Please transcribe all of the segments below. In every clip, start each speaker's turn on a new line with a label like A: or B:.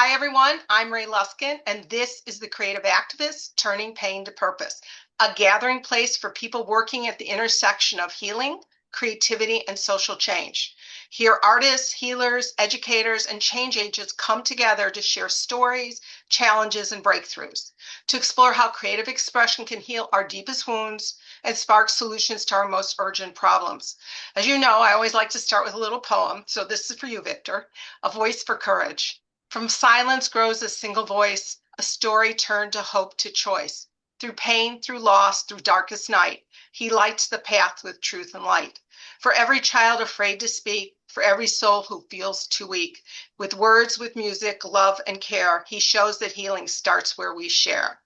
A: Hi, everyone. I'm Rae Luskin, and this is The Creative Activist Turning Pain to Purpose, a gathering place for people working at the intersection of healing, creativity, and social change. Here, artists, healers, educators, and change agents come together to share stories, challenges, and breakthroughs, to explore how creative expression can heal our deepest wounds and spark solutions to our most urgent problems. As you know, I always like to start with a little poem, so this is for you, Victor, A Voice for Courage. From silence grows a single voice, a story turned to hope, to choice. Through pain, through loss, through darkest night, he lights the path with truth and light. For every child afraid to speak, for every soul who feels too weak, with words, with music, love, and care, he shows that healing starts where we share.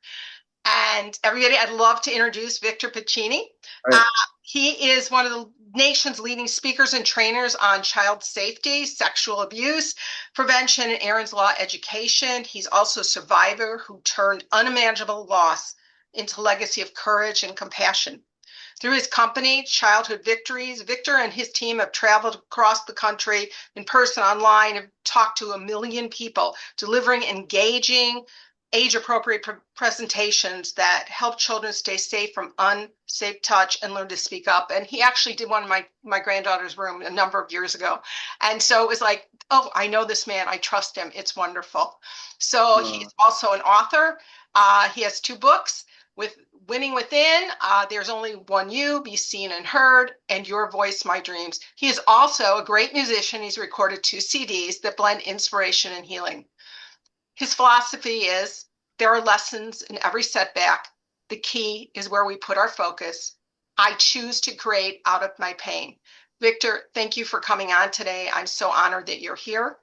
A: And everybody, I'd love to introduce Victor Pacini.
B: Right.
A: He is one of the nation's leading speakers and trainers on child safety, sexual abuse, prevention, and Erin's law education. He's also a survivor who turned unimaginable loss into a legacy of courage and compassion. Through his company, Childhood Victories, Victor and his team have traveled across the country in person, online, have talked to 1 million people, delivering engaging, age-appropriate presentations that help children stay safe from unsafe touch and learn to speak up. And he actually did one in my granddaughter's room a number of years ago. And so it was like, oh, I know this man. I trust him. It's wonderful. So he's also an author. He has 2 books, with Winning Within, There's Only One You, Be Seen and Heard, and Your Voice, My Dreams. He is also a great musician. He's recorded 2 CDs that blend inspiration and healing. His philosophy is there are lessons in every setback. The key is where we put our focus. I choose to create out of my pain. Victor, thank you for coming on today. I'm so honored that you're here.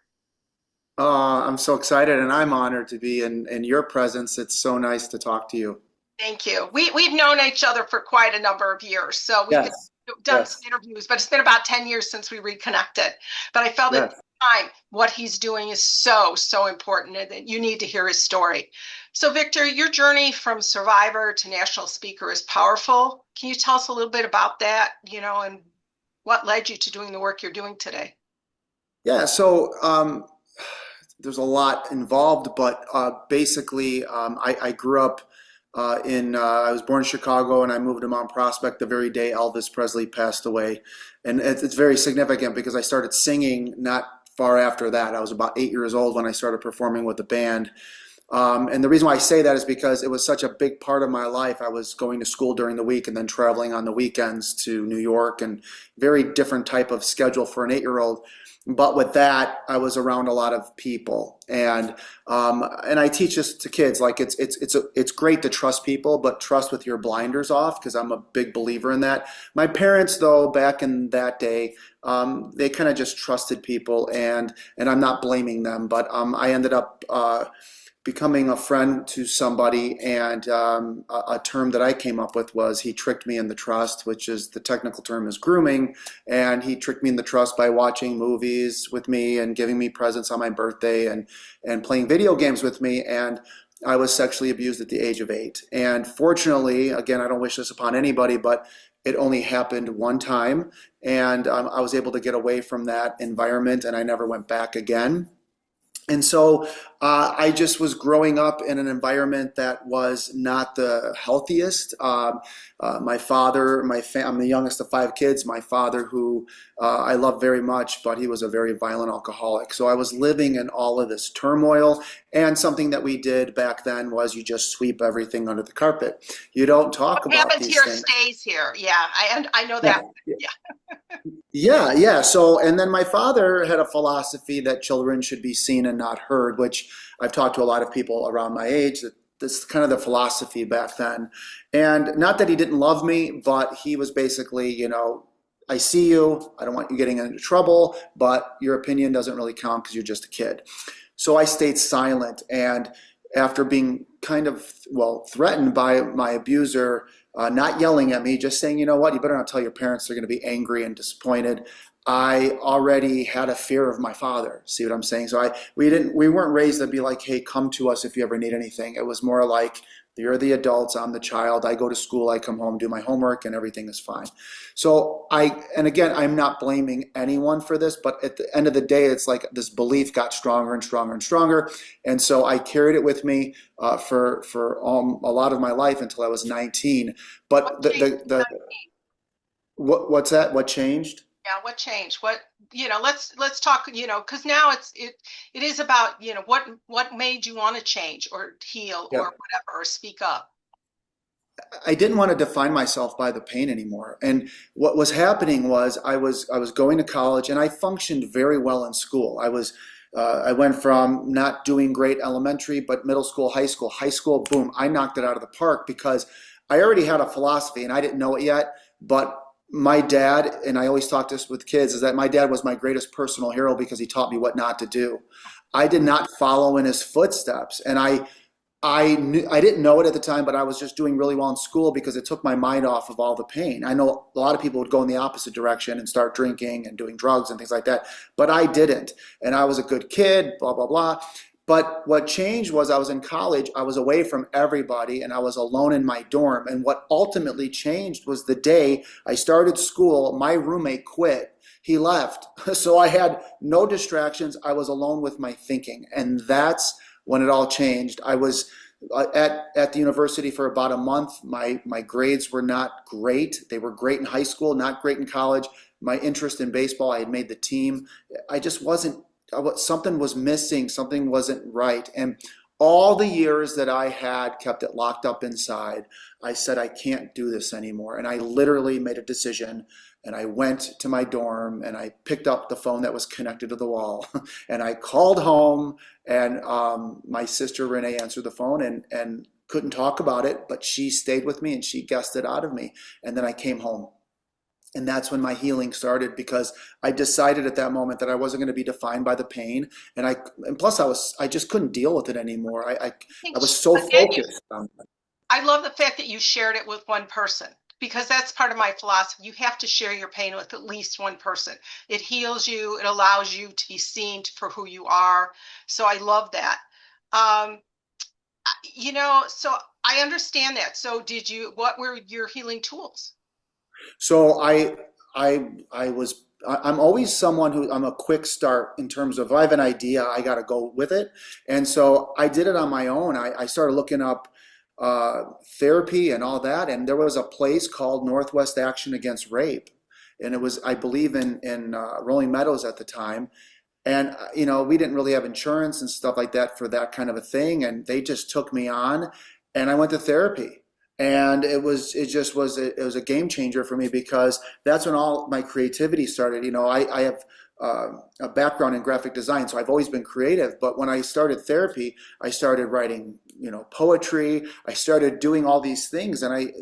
B: I'm so excited, and I'm honored to be in your presence. It's so nice to talk to you.
A: Thank you. We've known each other for quite a number of years, so we've
B: Yes,
A: done some
B: yes,
A: interviews, but it's been about 10 years since we reconnected. But I felt at
B: yes.
A: the time what he's doing is so important, and that you need to hear his story. So Victor, your journey from survivor to national speaker is powerful. Can you tell us a little bit about that, and what led you to doing the work you're doing today?
B: Yeah, so there's a lot involved, but basically, I grew up I was born in Chicago, and I moved to Mount Prospect the very day Elvis Presley passed away. And it's very significant because I started singing not far after that. I was about 8 years old when I started performing with the band. And the reason why I say that is because it was such a big part of my life. I was going to school during the week and then traveling on the weekends to New York, and very different type of schedule for an 8-year-old. But with that, I was around a lot of people, and I teach this to kids. Like it's great to trust people, but trust with your blinders off, because I'm a big believer in that. My parents, though, back in that day, they kind of just trusted people, and I'm not blaming them, but I ended up becoming a friend to somebody, and a term that I came up with was he tricked me in the trust, which is the technical term is grooming, and he tricked me in the trust by watching movies with me and giving me presents on my birthday, and playing video games with me, and I was sexually abused at the age of 8. And fortunately, again, I don't wish this upon anybody, but it only happened one time, and I was able to get away from that environment, and I never went back again. And so I just was growing up in an environment that was not the healthiest. My father, I'm the youngest of 5 kids. My father, who I love very much, but he was a very violent alcoholic. So I was living in all of this turmoil. And something that we did back then was you just sweep everything under the carpet. You don't talk
A: What
B: about
A: happens
B: these
A: here
B: things.
A: stays here. Yeah, I know
B: Yeah.
A: that. Yeah.
B: Yeah, yeah. So, and then my father had a philosophy that children should be seen and not heard, which I've talked to a lot of people around my age that this is kind of the philosophy back then. And not that he didn't love me, but he was basically, I see you, I don't want you getting into trouble, but your opinion doesn't really count because you're just a kid. So I stayed silent. And after being kind of, well, threatened by my abuser, not yelling at me, just saying, you know what, you better not tell your parents, they're going to be angry and disappointed. I already had a fear of my father. See what I'm saying? So we weren't raised to be like, hey, come to us if you ever need anything. It was more like You're the adults, I'm the child. I go to school, I come home, do my homework, and everything is fine. So and again, I'm not blaming anyone for this, but at the end of the day, it's like this belief got stronger and stronger and stronger. And so I carried it with me for a lot of my life until I was 19. But
A: What changed?
B: what's that? What changed?
A: Yeah, what changed? What, let's talk, because now it is about, what made you want to change or heal or
B: Yeah.
A: whatever, or speak up.
B: I didn't want to define myself by the pain anymore. And what was happening was I was going to college and I functioned very well in school. I went from not doing great elementary, but middle school, high school, boom, I knocked it out of the park because I already had a philosophy and I didn't know it yet. But my dad, and I always talk this with kids, is that my dad was my greatest personal hero because he taught me what not to do. I did not follow in his footsteps, and I didn't know it at the time, but I was just doing really well in school because it took my mind off of all the pain. I know a lot of people would go in the opposite direction and start drinking and doing drugs and things like that, but I didn't. And I was a good kid, blah, blah, blah. But what changed was I was in college, I was away from everybody, and I was alone in my dorm. And what ultimately changed was the day I started school, my roommate quit. He left. So I had no distractions. I was alone with my thinking. And that's when it all changed. I was at the university for about a month. My grades were not great. They were great in high school, not great in college. My interest in baseball, I had made the team. I just wasn't, something was missing, something wasn't right. And all the years that I had kept it locked up inside, I said, I can't do this anymore. And I literally made a decision, and I went to my dorm and I picked up the phone that was connected to the wall and I called home, and my sister Renee answered the phone and couldn't talk about it, but she stayed with me and she guessed it out of me. And then I came home. And that's when my healing started, because I decided at that moment that I wasn't going to be defined by the pain. And plus I just couldn't deal with it anymore. I was so focused on it.
A: I love the fact that you shared it with one person, because that's part of my philosophy. You have to share your pain with at least one person. It heals you. It allows you to be seen for who you are. So I love that. Um, so I understand that. So what were your healing tools?
B: So I'm always someone who, I'm a quick start in terms of if I have an idea, I got to go with it. And so I did it on my own. I started looking up therapy and all that. And there was a place called Northwest Action Against Rape. And it was, I believe, in Rolling Meadows at the time. And, we didn't really have insurance and stuff like that for that kind of a thing. And they just took me on, and I went to therapy. And it was a game changer for me, because that's when all my creativity started. I have a background in graphic design, so I've always been creative. But when I started therapy, I started writing, poetry. I started doing all these things, and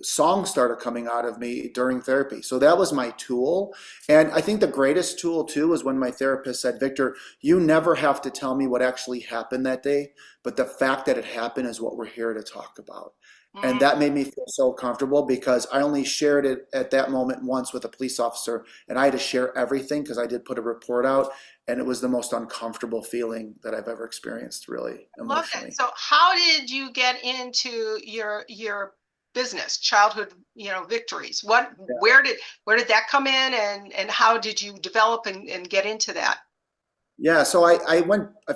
B: songs started coming out of me during therapy. So that was my tool. And I think the greatest tool too was when my therapist said, Victor, you never have to tell me what actually happened that day, but the fact that it happened is what we're here to talk about. And that made me feel so comfortable, because I only shared it at that moment once with a police officer, and I had to share everything because I did put a report out, and it was the most uncomfortable feeling that I've ever experienced, really, emotionally.
A: Love it. So how did you get into your business, Childhood, Victories?
B: Yeah.
A: Where did that come in, and how did you develop and get into that?
B: Yeah, so I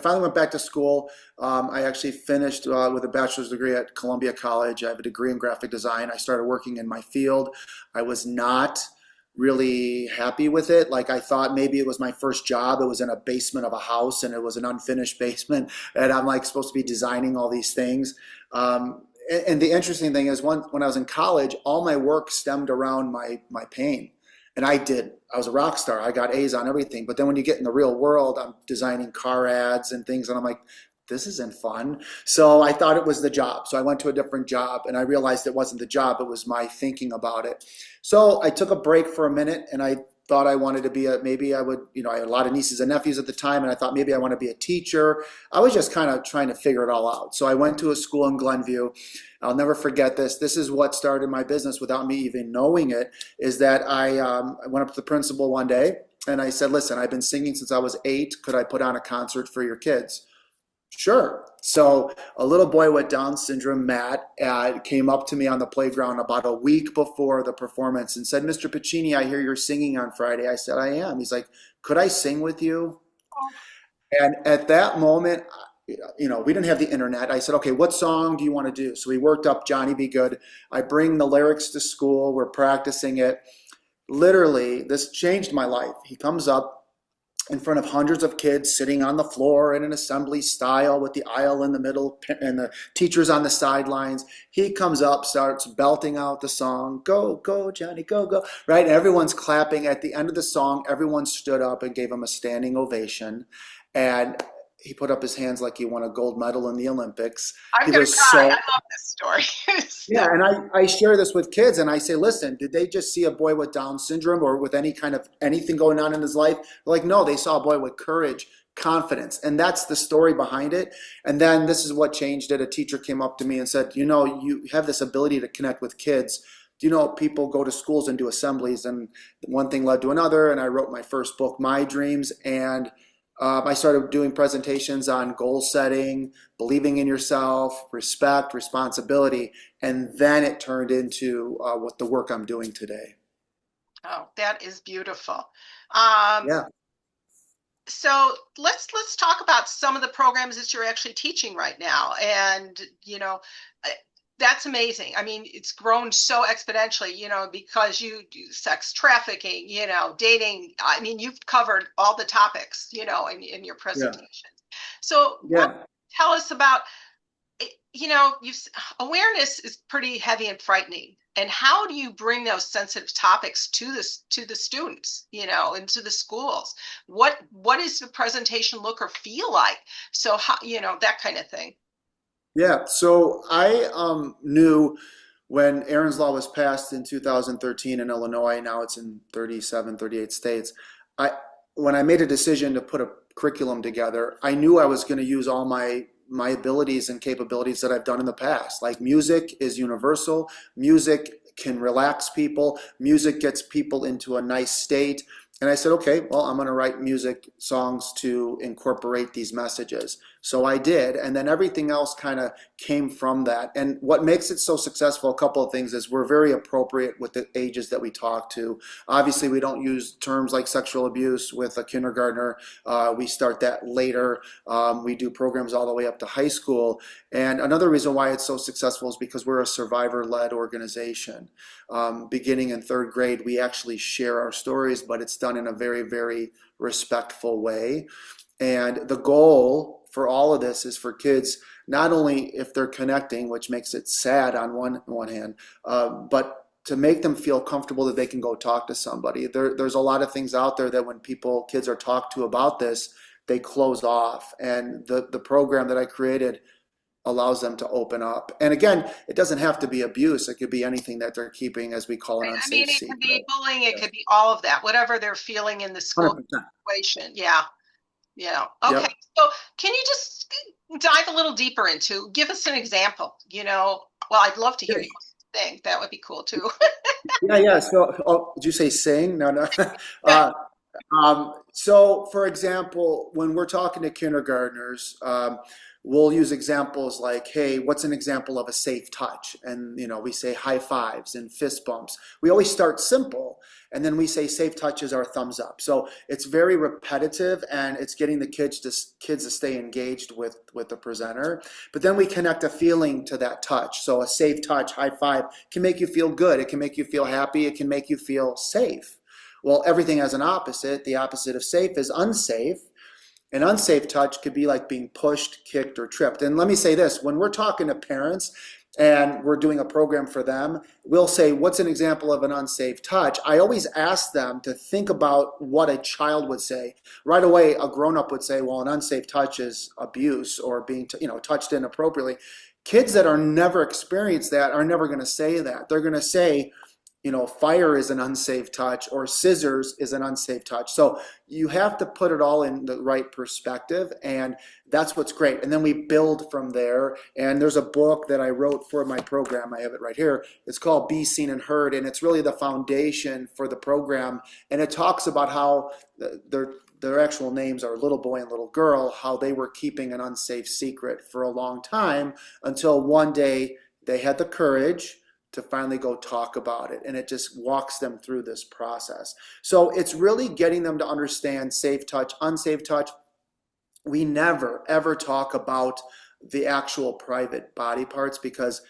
B: finally went back to school. I actually finished with a bachelor's degree at Columbia College. I have a degree in graphic design. I started working in my field. I was not really happy with it. Like, I thought maybe it was my first job. It was in a basement of a house, and it was an unfinished basement. And I'm like supposed to be designing all these things. And the interesting thing is, when I was in college, all my work stemmed around my pain. And I was a rock star. I got A's on everything. But then when you get in the real world, I'm designing car ads and things, and I'm like, this isn't fun. So I thought it was the job. So I went to a different job, and I realized it wasn't the job. It was my thinking about it. So I took a break for a minute, and I thought I wanted to be maybe I would, I had a lot of nieces and nephews at the time, and I thought maybe I want to be a teacher. I was just kind of trying to figure it all out. So I went to a school in Glenview. I'll never forget this. This is what started my business without me even knowing it, is that I went up to the principal one day, and I said, listen, I've been singing since I was 8. Could I put on a concert for your kids? Sure. So a little boy with Down syndrome, Matt, came up to me on the playground about a week before the performance and said, "Mr. Pacini, I hear you're singing on Friday." I said, "I am." He's like, "Could I sing with you?" And at that moment, we didn't have the internet. I said, "Okay, what song do you want to do?" So we worked up Johnny Be Good. I bring the lyrics to school. We're practicing it. Literally, this changed my life. He comes up in front of hundreds of kids sitting on the floor in an assembly style with the aisle in the middle and the teachers on the sidelines. He comes up, starts belting out the song, "Go, go, Johnny, go, go," right? And everyone's clapping. At the end of the song, everyone stood up and gave him a standing ovation. And he put up his hands like he won a gold medal in the Olympics.
A: I'm
B: He
A: gonna
B: was
A: cry.
B: so
A: I love this story.
B: yeah,
A: So,
B: and I share this with kids and I say, listen, did they just see a boy with Down syndrome or with any kind of anything going on in his life? They're like, no, they saw a boy with courage, confidence. And that's the story behind it. And then this is what changed it. A teacher came up to me and said, you have this ability to connect with kids. Do you know people go to schools and do assemblies? And one thing led to another. And I wrote my first book, My Dreams. And I started doing presentations on goal setting, believing in yourself, respect, responsibility, and then it turned into what the work I'm doing today.
A: oh, that is beautiful. Um,
B: Yeah,
A: so let's talk about some of the programs that you're actually teaching right now, and uh, that's amazing. I mean, it's grown so exponentially, because you do sex trafficking, dating. I mean, you've covered all the topics, in your
B: yeah,
A: presentation. So, what
B: yeah,
A: tell us about you've awareness is pretty heavy and frightening, and how do you bring those sensitive topics to the students, and to the schools? What is the presentation look or feel like? So how, that kind of thing.
B: yeah. So I knew when Aaron's Law was passed in 2013 in Illinois, now it's in 37, 38 states. I When I made a decision to put a curriculum together, I knew I was going to use all my abilities and capabilities that I've done in the past. Like music is universal. Music can relax people. Music gets people into a nice state. And I said, okay, well, I'm going to write music songs to incorporate these messages. So I did. And then everything else kind of came from that. And what makes it so successful, a couple of things, is we're very appropriate with the ages that we talk to. Obviously, we don't use terms like sexual abuse with a kindergartner. We start that later. We do programs all the way up to high school. And another reason why it's so successful is because we're a survivor-led organization. Beginning in third grade, we actually share our stories, but it's done in a very, very respectful way. And the goal for all of this is for kids, not only if they're connecting, which makes it sad on one hand, but to make them feel comfortable that they can go talk to somebody. There's a lot of things out there that when kids are talked to about this, they close off. And the program that I created allows them to open up. And again, it doesn't have to be abuse. It could be anything that they're keeping, as we call, an
A: I mean,
B: unsafe
A: it could
B: secret.
A: be bullying, it could be all of that, whatever they're feeling in the school
B: 100%.
A: situation. Yeah. Yeah. Okay.
B: Yep.
A: So can you just dive a little deeper into, give us an example, well, I'd love to hear you sing. That would be cool too.
B: Yeah, yeah. So, oh, did you say sing? No, no. Uh, so, for example, when we're talking to kindergartners, we'll use examples like, "Hey, what's an example of a safe touch?" And we say high fives and fist bumps. We always start simple, and then we say safe touches are thumbs up. So it's very repetitive, and it's getting the kids to stay engaged with the presenter. But then we connect a feeling to that touch. So a safe touch, high five, can make you feel good. It can make you feel happy. It can make you feel safe. Well, everything has an opposite. The opposite of safe is unsafe. An unsafe touch could be like being pushed, kicked, or tripped. And let me say this, when we're talking to parents and we're doing a program for them, we'll say, what's an example of an unsafe touch? I always ask them to think about what a child would say. Right away, a grown-up would say, well, an unsafe touch is abuse or being touched inappropriately. Kids that are never experienced that are never going to say that. They're going to say, fire is an unsafe touch or scissors is an unsafe touch. So you have to put it all in the right perspective, and that's what's great. And then we build from there. And there's a book that I wrote for my program. I have it right here. It's called Be Seen and Heard, and it's really the foundation for the program. And it talks about how their actual names are little boy and little girl, how they were keeping an unsafe secret for a long time until one day they had the courage to finally go talk about it. And it just walks them through this process. So it's really getting them to understand safe touch, unsafe touch. We never ever talk about the actual private body parts because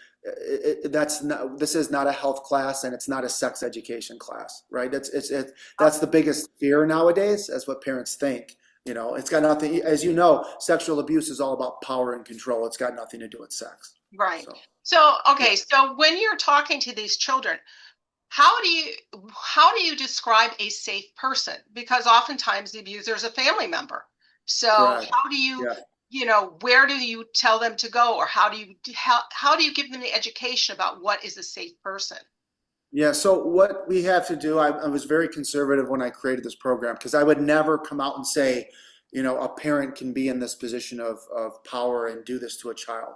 B: this is not a health class and it's not a sex education class, right? That's the biggest fear nowadays. That's what parents think. It's got nothing, as you know, sexual abuse is all about power and control. It's got nothing to do with sex.
A: Right.
B: So,
A: So, okay,
B: yeah.
A: so when you're talking to these children, how do you how do you describe a safe person? Because oftentimes the abuser is a family member. So
B: Correct.
A: how do you,
B: Yeah.
A: where do you tell them to go, or how do you give them the education about what is a safe person?
B: Yeah, so what we have to do, I was very conservative when I created this program because I would never come out and say, a parent can be in this position of power and do this to a child.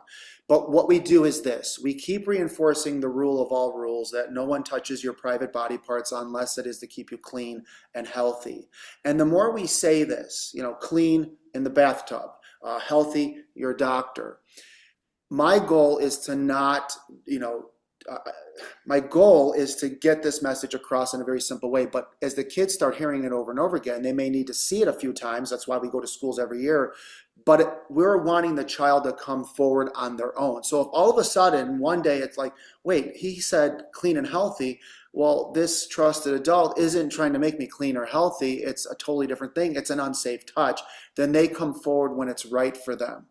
B: But what we do is this: we keep reinforcing the rule of all rules that no one touches your private body parts unless it is to keep you clean and healthy. And the more we say this, clean in the bathtub, healthy, your doctor. My goal is to not, uh, my goal is to get this message across in a very simple way. But as the kids start hearing it over and over again, they may need to see it a few times. That's why we go to schools every year. But we're wanting the child to come forward on their own. So if all of a sudden one day it's like, wait, he said clean and healthy. Well, this trusted adult isn't trying to make me clean or healthy. It's a totally different thing. It's an unsafe touch. Then they come forward when it's right for them.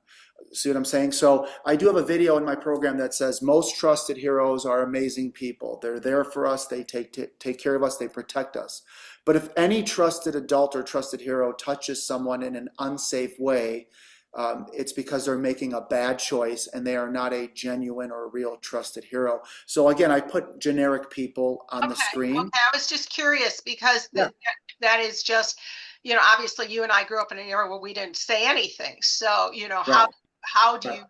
B: See what I'm saying? So I do have a video in my program that says most trusted heroes are amazing people. They're there for us. They take care of us. They protect us. But if any trusted adult or trusted hero touches someone in an unsafe way, it's because they're making a bad choice and they are not a genuine or real trusted hero. So again, I put generic people on the
A: Okay,
B: screen.
A: I was just curious because
B: Yeah,
A: that is just, obviously you and I grew up in an era where we didn't say anything. So,
B: right,
A: how do
B: right,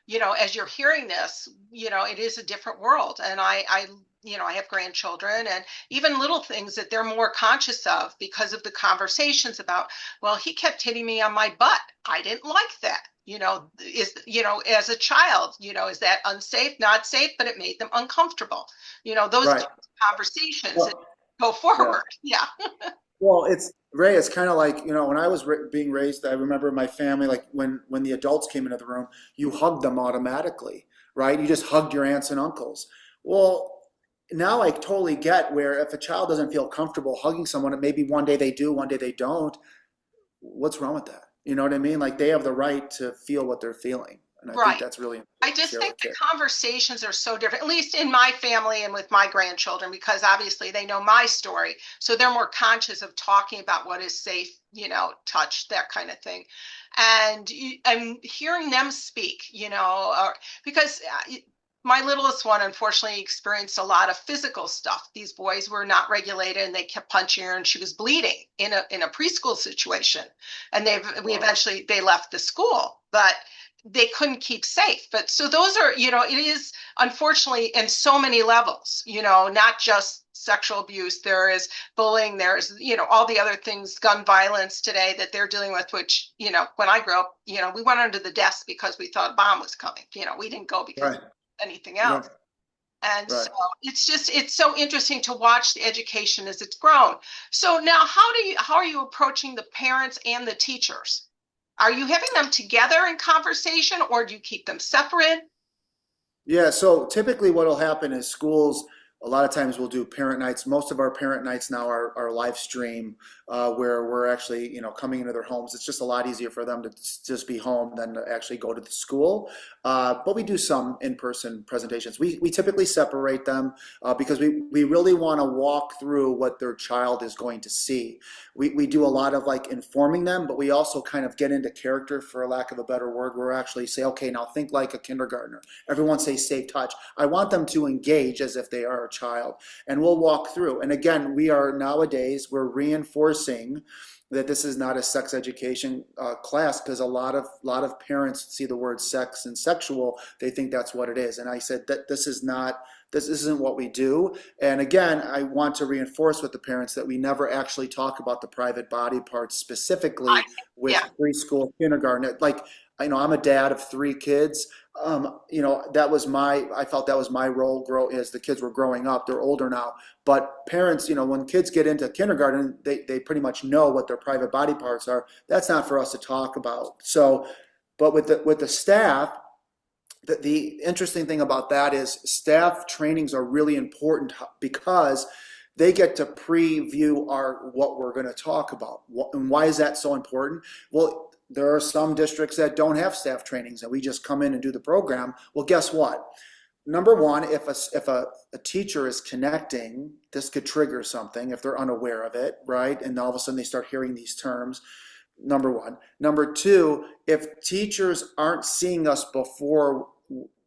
A: you, as you're hearing this, it is a different world. And I have grandchildren, and even little things that they're more conscious of because of the conversations about, well, he kept hitting me on my butt. I didn't like that. As a child, is that unsafe, not safe, but it made them uncomfortable. Those
B: right.
A: types of conversations that
B: Well,
A: go
B: yeah.
A: forward. Yeah.
B: Well, it's Ray. It's kind of like when I was being raised. I remember my family, like when the adults came into the room, you hugged them automatically, right? You just hugged your aunts and uncles. Well, now I totally get where if a child doesn't feel comfortable hugging someone, and maybe one day they do, one day they don't. What's wrong with that? You know what I mean? Like they have the right to feel what they're feeling, and I think
A: Right.
B: that's really
A: I
B: important to
A: just
B: share
A: think
B: with
A: the
B: kids.
A: conversations are so different, at least in my family and with my grandchildren, because obviously they know my story. So they're more conscious of talking about what is safe, touch, that kind of thing. And I'm hearing them speak, because my littlest one unfortunately experienced a lot of physical stuff. These boys were not regulated and they kept punching her and she was bleeding in a preschool situation. And we
B: Wow.
A: eventually they left the school, but they couldn't keep safe. But so those are, it is unfortunately in so many levels, not just sexual abuse. There is bullying, there's, all the other things, gun violence today that they're dealing with, which, when I grew up, we went under the desk because we thought a bomb was coming. We didn't go because of
B: Right.
A: anything
B: Right.
A: else. And so
B: Right.
A: it's so interesting to watch the education as it's grown. So now how are you approaching the parents and the teachers? Are you having them together in conversation, or do you keep them separate?
B: Yeah, so typically what'll happen is schools, a lot of times we'll do parent nights. Most of our parent nights now are live stream, where we're actually, coming into their homes. It's just a lot easier for them to just be home than to actually go to the school. But we do some in-person presentations. We typically separate them because we really want to walk through what their child is going to see. We do a lot of like informing them, but we also kind of get into character, for lack of a better word. We're actually say, okay, now think like a kindergartner. Everyone say safe touch. I want them to engage as if they are a child, and we'll walk through. And again, we're reinforcing that this is not a sex education class, because a lot of parents see the word sex and sexual, they think that's what it is. And I said that this is not This isn't what we do. And again, I want to reinforce with the parents that we never actually talk about the private body parts
A: I,
B: specifically with
A: yeah.
B: preschool, kindergarten. Like, I know I'm a dad of three kids. I felt that was my role grow as the kids were growing up. They're older now. But parents, when kids get into kindergarten, they pretty much know what their private body parts are. That's not for us to talk about. So, but with the staff, the interesting thing about that is staff trainings are really important because they get to preview what we're going to talk about. And why is that so important? Well, there are some districts that don't have staff trainings and we just come in and do the program. Well, guess what? Number one, if a teacher is connecting, this could trigger something if they're unaware of it, right? And all of a sudden they start hearing these terms. Number one. Number two, if teachers aren't seeing us before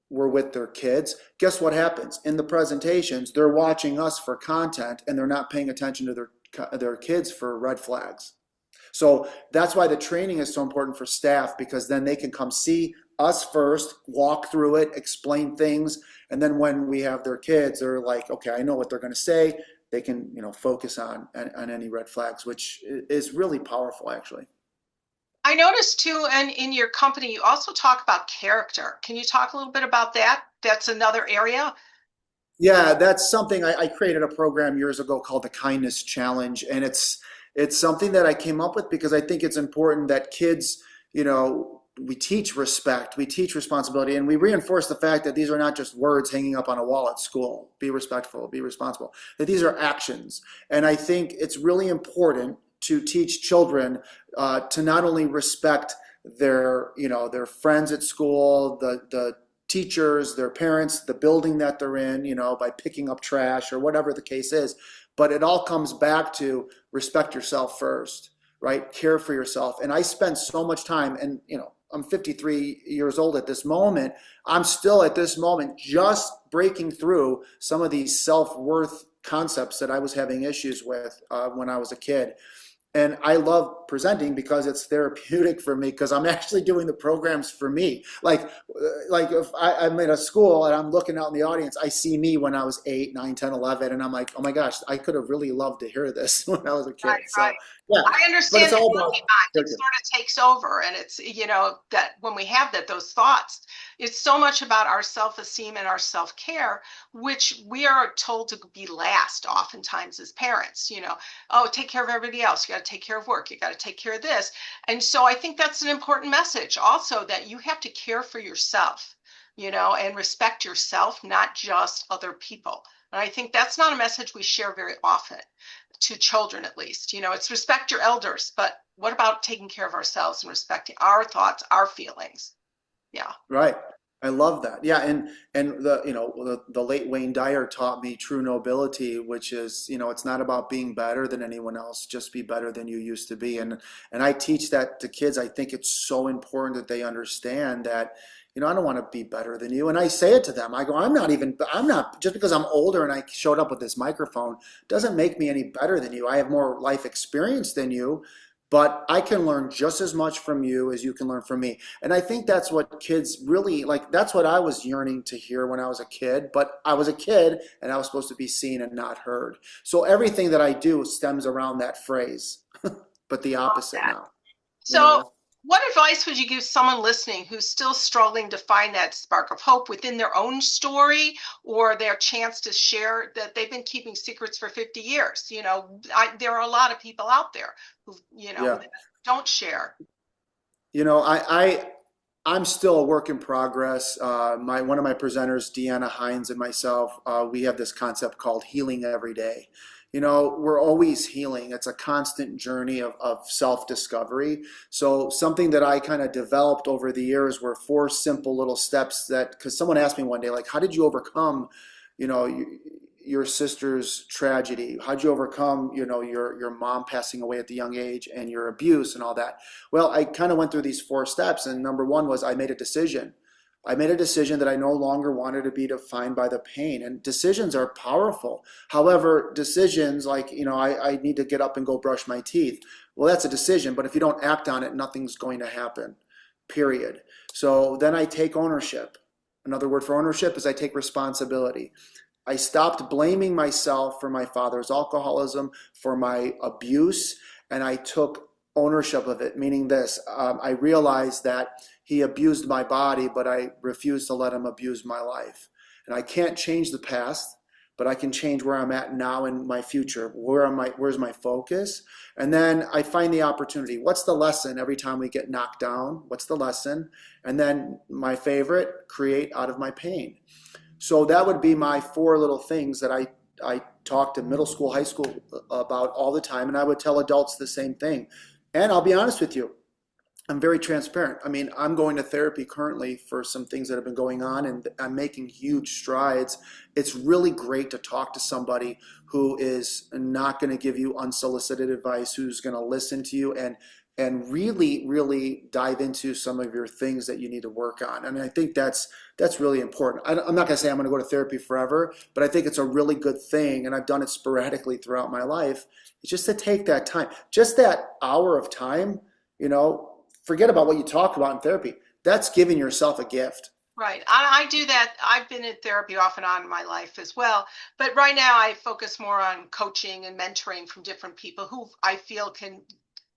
B: we're with their kids, guess what happens? In the presentations, they're watching us for content and they're not paying attention to their kids for red flags. So that's why the training is so important for staff, because then they can come see us first, walk through it, explain things, and then when we have their kids, they're like, okay, I know what they're going to say. They can, focus on any red flags, which is really powerful, actually.
A: I noticed too, and in your company, you also talk about character. Can you talk a little bit about that? That's another area.
B: Yeah, that's something I created a program years ago called the Kindness Challenge, and it's something that I came up with because I think it's important that kids, we teach respect, we teach responsibility, and we reinforce the fact that these are not just words hanging up on a wall at school. Be respectful, be responsible. That these are actions, and I think it's really important to teach children to not only respect their friends at school, the teachers, their parents, the building that they're in, by picking up trash or whatever the case is. But it all comes back to respect yourself first, right? Care for yourself. And I spend so much time, and I'm 53 years old at this moment. I'm still at this moment just breaking through some of these self-worth concepts that I was having issues with when I was a kid. And I love presenting because it's therapeutic for me, because I'm actually doing the programs for me. Like if I'm at a school and I'm looking out in the audience, I see me when I was 8, 9, 10, 11, and I'm like, oh my gosh, I could have really loved to hear this when I was a kid.
A: Right,
B: So
A: right.
B: yeah,
A: I
B: but
A: understand
B: it's
A: that
B: all
A: movie
B: about
A: mind. It
B: character.
A: sort of takes over, and it's, that when we have those thoughts, it's so much about our self-esteem and our self-care, which we are told to be last oftentimes as parents, oh, take care of everybody else. You got to take care of work. You got to take care of this. And so I think that's an important message also, that you have to care for yourself, and respect yourself, not just other people. And I think that's not a message we share very often to children, at least. It's respect your elders, but what about taking care of ourselves and respecting our thoughts, our feelings? Yeah.
B: Right. I love that. Yeah, and the late Wayne Dyer taught me true nobility, which is, it's not about being better than anyone else, just be better than you used to be. And I teach that to kids. I think it's so important that they understand that, I don't want to be better than you. And I say it to them. I go, I'm not, just because I'm older and I showed up with this microphone doesn't make me any better than you. I have more life experience than you, but I can learn just as much from you as you can learn from me. And I think that's what kids really like. That's what I was yearning to hear when I was a kid, but I was a kid and I was supposed to be seen and not heard. So everything that I do stems around that phrase, but the opposite now, you
A: So,
B: know?
A: what advice would you give someone listening who's still struggling to find that spark of hope within their own story, or their chance to share that they've been keeping secrets for 50 years? There are a lot of people out there who,
B: Yeah.
A: don't share.
B: You know, I'm still a work in progress. One of my presenters, Deanna Hines, and myself, we have this concept called healing every day. We're always healing. It's a constant journey of self-discovery. So something that I kind of developed over the years were 4 simple little steps because someone asked me one day, like, how did you overcome, you know, your sister's tragedy? How'd you overcome, your mom passing away at the young age and your abuse and all that? Well, I kind of went through these 4 steps, and number 1 was I made a decision. I made a decision that I no longer wanted to be defined by the pain. And decisions are powerful. However, decisions like, I need to get up and go brush my teeth. Well, that's a decision, but if you don't act on it, nothing's going to happen, period. So then I take ownership. Another word for ownership is I take responsibility. I stopped blaming myself for my father's alcoholism, for my abuse, and I took ownership of it, meaning this. I realized that he abused my body, but I refused to let him abuse my life. And I can't change the past, but I can change where I'm at now in my future. Where's my focus? And then I find the opportunity. What's the lesson every time we get knocked down? What's the lesson? And then my favorite, create out of my pain. So that would be my four little things that I talk to middle school, high school about all the time. And I would tell adults the same thing. And I'll be honest with you, I'm very transparent. I mean, I'm going to therapy currently for some things that have been going on, and I'm making huge strides. It's really great to talk to somebody who is not going to give you unsolicited advice, who's going to listen to you and really, really dive into some of your things that you need to work on. And I think that's really important. I'm not going to say I'm going to go to therapy forever, but I think it's a really good thing, and I've done it sporadically throughout my life. It's just to take that time, just that hour of time, you know. Forget about what you talk about in therapy. That's giving yourself a gift.
A: Right. I do that. I've been in therapy off and on in my life as well. But right now I focus more on coaching and mentoring from different people who I feel can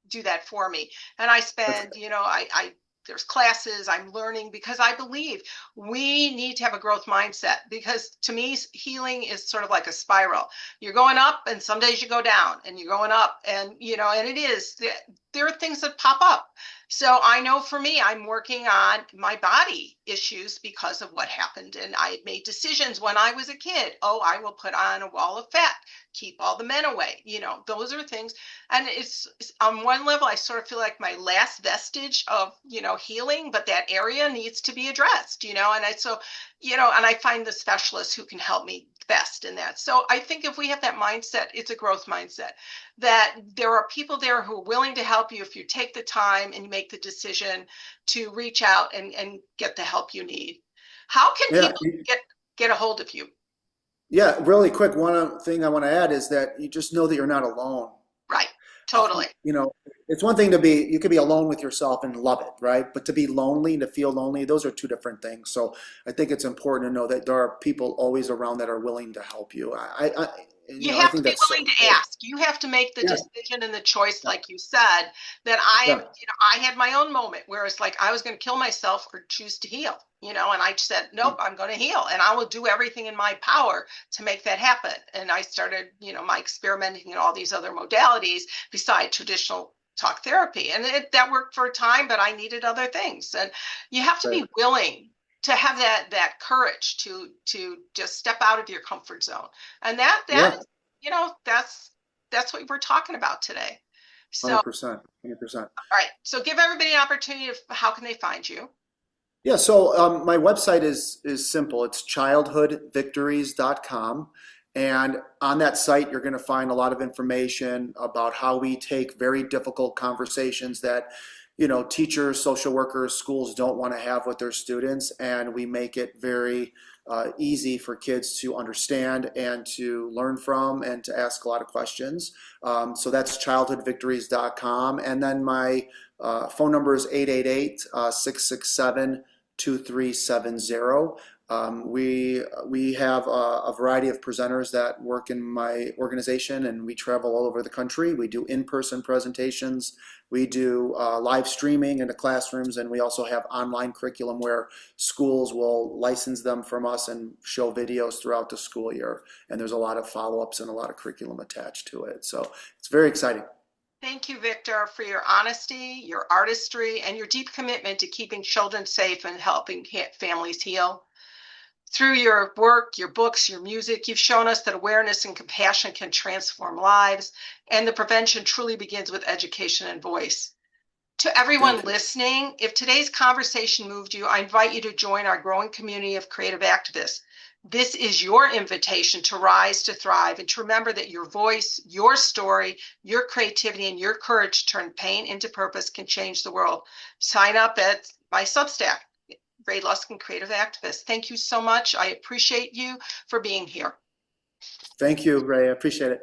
A: do that for me. And I
B: That's
A: spend, I there's classes I'm learning because I believe we need to have a growth mindset, because to me healing is sort of like a spiral. You're going up and some days you go down, and you're going up, and and it is, there are things that pop up. So I know for me, I'm working on my body issues because of what happened. And I made decisions when I was a kid. Oh, I will put on a wall of fat, keep all the men away. Those are things. And it's on one level, I sort of feel like my last vestige of, healing, but that area needs to be addressed, and and I find the specialists who can help me best in that. So I think if we have that mindset, it's a growth mindset, that there are people there who are willing to help you if you take the time and you make the decision to reach out and get the help you need. How can
B: yeah.
A: people get a hold of you?
B: Yeah, really quick. One thing I want to add is that you just know that you're not alone.
A: Right. Totally.
B: It's one thing you could be alone with yourself and love it, right? But to be lonely and to feel lonely, those are two different things. So I think it's important to know that there are people always around that are willing to help you.
A: You
B: I
A: have to
B: think
A: be
B: that's so
A: willing to
B: important.
A: ask. You have to make the
B: Yeah,
A: decision and the choice, like you said, that I am,
B: yeah,
A: I had my own moment where it's like I was going to kill myself or choose to heal, and I said, nope, I'm going to heal, and I will do everything in my power to make that happen. And I started, my experimenting in all these other modalities beside traditional talk therapy. And that worked for a time, but I needed other things. And you have to
B: right.
A: be willing to have that courage to just step out of your comfort zone. And that
B: Yeah,
A: is, that's what we're talking about today. So, all
B: 100%, 100%.
A: right. So give everybody an opportunity of how can they find you?
B: Yeah, so my website is simple. It's childhoodvictories.com. And on that site, you're going to find a lot of information about how we take very difficult conversations that, teachers, social workers, schools don't want to have with their students. And we make it very easy for kids to understand and to learn from and to ask a lot of questions. So that's childhoodvictories.com. And then my phone number is 888 667 2370. We have a variety of presenters that work in my organization, and we travel all over the country. We do in-person presentations. We do live streaming into classrooms, and we also have online curriculum where schools will license them from us and show videos throughout the school year. And there's a lot of follow-ups and a lot of curriculum attached to it. So it's very exciting.
A: Thank you, Victor, for your honesty, your artistry, and your deep commitment to keeping children safe and helping families heal. Through your work, your books, your music, you've shown us that awareness and compassion can transform lives, and the prevention truly begins with education and voice. To everyone
B: Thank you.
A: listening, if today's conversation moved you, I invite you to join our growing community of creative activists. This is your invitation to rise, to thrive, and to remember that your voice, your story, your creativity, and your courage to turn pain into purpose can change the world. Sign up at my Substack, Rae Luskin, Creative Activist. Thank you so much. I appreciate you for being here.
B: Thank you, Ray. I appreciate it.